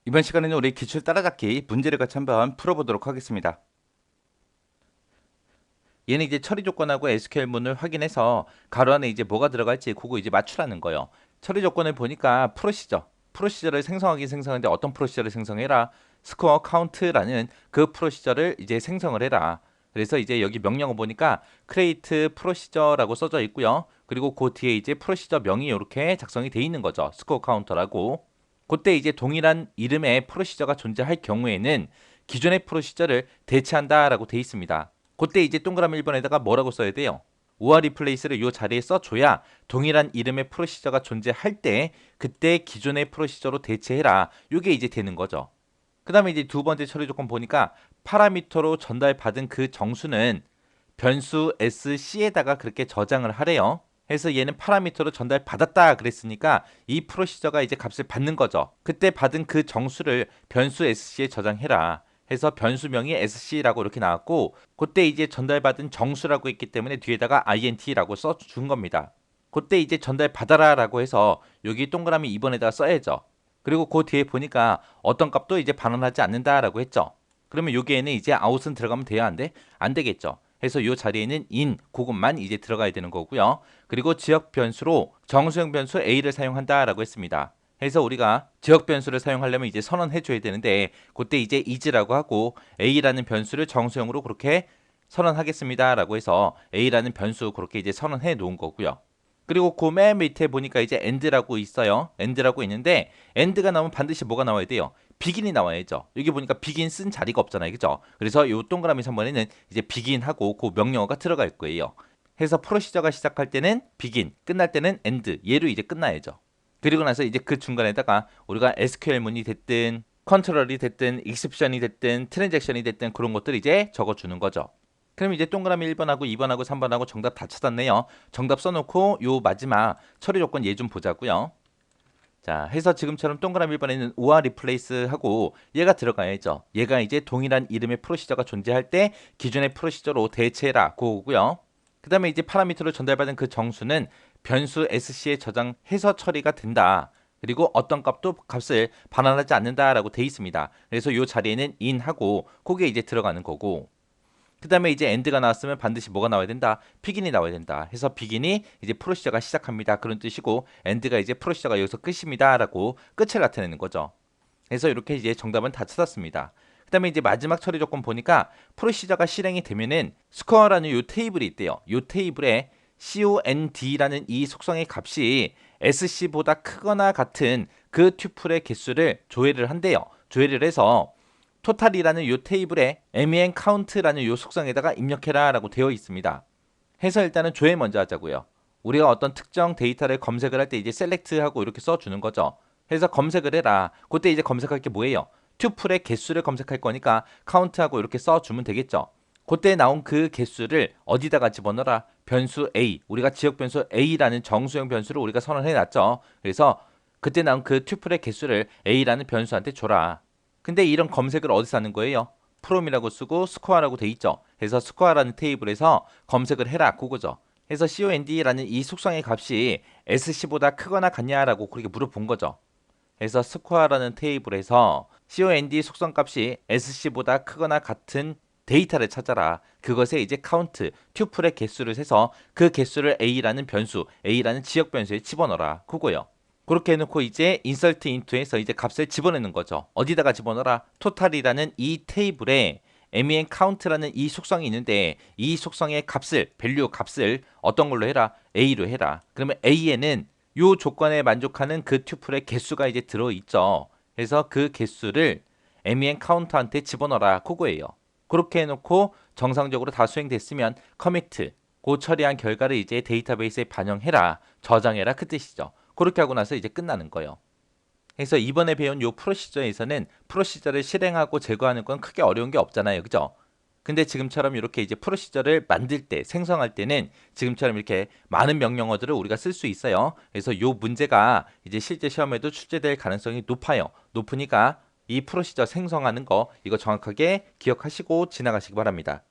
이번 시간에는 우리 기출 따라잡기 문제를 같이 한번 풀어보도록 하겠습니다. 얘는 이제 처리 조건하고 SQL문을 확인해서 가로 안에 이제 뭐가 들어갈지 그거 이제 맞추라는 거예요. 처리 조건을 보니까 프로시저를 생성하긴 생성하는데 어떤 프로시저를 생성해라. 스코어 카운트라는 그 프로시저를 이제 생성을 해라. 그래서 이제 여기 명령어 보니까 create 프로시저라고 써져 있고요. 그리고 그 뒤에 이제 프로시저 명이 이렇게 작성이 돼 있는 거죠. 스코어 카운터라고. 그때 이제 동일한 이름의 프로시저가 존재할 경우에는 기존의 프로시저를 대체한다라고 돼 있습니다. 그때 이제 동그라미 1번에다가 뭐라고 써야 돼요? 우아 리플레이스를 이 자리에 써줘야 동일한 이름의 프로시저가 존재할 때 그때 기존의 프로시저로 대체해라. 이게 이제 되는 거죠. 그 다음에 이제 두 번째 처리 조건 보니까 파라미터로 전달받은 그 정수는 변수 sc에다가 그렇게 저장을 하래요. 해서 얘는 파라미터로 전달받았다 그랬으니까 이 프로시저가 이제 값을 받는 거죠. 그때 받은 그 정수를 변수 sc에 저장해라. 해서 변수명이 sc라고 이렇게 나왔고 그때 이제 전달받은 정수라고 했기 때문에 뒤에다가 int라고 써준 겁니다. 그때 이제 전달받아라 라고 해서 여기 동그라미 2번에다가 써야죠. 그리고 그 뒤에 보니까 어떤 값도 이제 반환하지 않는다라고 했죠. 그러면 여기에는 이제 아웃은 들어가면 돼야 하는데 안 되겠죠. 해서 이 자리에는 in 그것만 이제 들어가야 되는 거고요. 그리고 지역 변수로 정수형 변수 a를 사용한다라고 했습니다. 해서 우리가 지역 변수를 사용하려면 이제 선언해 줘야 되는데 그때 이제 is라고 하고 a라는 변수를 정수형으로 그렇게 선언하겠습니다라고 해서 a라는 변수 그렇게 이제 선언해 놓은 거고요. 그리고 그 맨 밑에 보니까 이제 end라고 있어요. end라고 있는데 end가 나오면 반드시 뭐가 나와야 돼요? 비긴이 나와야죠. 여기 보니까 비긴 쓴 자리가 없잖아요. 그죠? 그래서 요 동그라미 3번에는 이제 비긴하고 그 명령어가 들어갈 거예요. 해서 프로시저가 시작할 때는 비긴, 끝날 때는 end. 얘로 이제 끝나야죠. 그리고 나서 이제 그 중간에다가 우리가 SQL문이 됐든 컨트롤이 됐든 익셉션이 됐든 트랜잭션이 됐든 그런 것들 이제 적어주는 거죠. 그럼 이제 동그라미 1번하고 2번하고 3번하고 정답 다 찾았네요. 정답 써놓고 요 마지막 처리 조건 얘 좀 보자고요. 자, 해서 지금처럼 동그라미 1번에는 우아 리플레이스 하고 얘가 들어가야죠. 얘가 이제 동일한 이름의 프로시저가 존재할 때 기존의 프로시저로 대체해라 그거고요. 그 다음에 이제 파라미터로 전달받은 그 정수는 변수 sc에 저장해서 처리가 된다. 그리고 어떤 값도 값을 반환하지 않는다라고 돼 있습니다. 그래서 이 자리에는 in하고 그게 이제 들어가는 거고 그 다음에 이제 end가 나왔으면 반드시 뭐가 나와야 된다? 비긴이 나와야 된다. 해서 비긴이 이제 프로시저가 시작합니다. 그런 뜻이고 end가 이제 프로시저가 여기서 끝입니다. 라고 끝을 나타내는 거죠. 그래서 이렇게 이제 정답은 다 찾았습니다. 그 다음에 이제 마지막 처리 조건 보니까 프로시저가 실행이 되면은 스코어라는 요 테이블이 있대요. 요 테이블에 cond라는 이 속성의 값이 sc보다 크거나 같은 그 튜플의 개수를 조회를 한대요. 조회를 해서 토탈이라는 이 테이블에 MEN count라는 이 속성에다가 입력해라 라고 되어 있습니다. 해서 일단은 조회 먼저 하자고요. 우리가 어떤 특정 데이터를 검색을 할 때 이제 select하고 이렇게 써주는 거죠. 해서 검색을 해라. 그때 이제 검색할 게 뭐예요? 튜플의 개수를 검색할 거니까 count하고 이렇게 써주면 되겠죠. 그때 나온 그 개수를 어디다가 집어넣어라? 변수 A. 우리가 지역 변수 A라는 정수형 변수를 우리가 선언해 놨죠. 그래서 그때 나온 그 튜플의 개수를 A라는 변수한테 줘라. 근데 이런 검색을 어디서 하는 거예요? 프롬이라고 쓰고 스코어라고 돼 있죠. 그래서 스코어라는 테이블에서 검색을 해라 그거죠. 해서 COND라는 이 속성의 값이 SC보다 크거나 같냐라고 그렇게 물어본 거죠. 그래서 스코어라는 테이블에서 COND 속성 값이 SC보다 크거나 같은 데이터를 찾아라. 그것에 이제 카운트, 튜플의 개수를 세서 그 개수를 A라는 변수, A라는 지역 변수에 집어넣어라. 그거요. 그렇게 해놓고 이제 insert into에서 이제 값을 집어내는 거죠. 어디다가 집어넣어라? total이라는 이 테이블에 MEN count라는 이 속성이 있는데 이 속성의 값을 value 값을 어떤 걸로 해라? A로 해라. 그러면 A에는 요 조건에 만족하는 그 튜플의 개수가 이제 들어 있죠. 그래서 그 개수를 MEN count한테 집어넣어라. 그거예요. 그렇게 해놓고 정상적으로 다 수행됐으면 commit 그 처리한 결과를 이제 데이터베이스에 반영해라. 저장해라. 그 뜻이죠. 그렇게 하고 나서 이제 끝나는 거예요. 그래서 이번에 배운 요 프로시저에서는 프로시저를 실행하고 제거하는 건 크게 어려운 게 없잖아요. 그죠? 근데 지금처럼 이렇게 이제 프로시저를 만들 때, 생성할 때는 지금처럼 이렇게 많은 명령어들을 우리가 쓸 수 있어요. 그래서 요 문제가 이제 실제 시험에도 출제될 가능성이 높아요. 높으니까 이 프로시저 생성하는 거 이거 정확하게 기억하시고 지나가시기 바랍니다.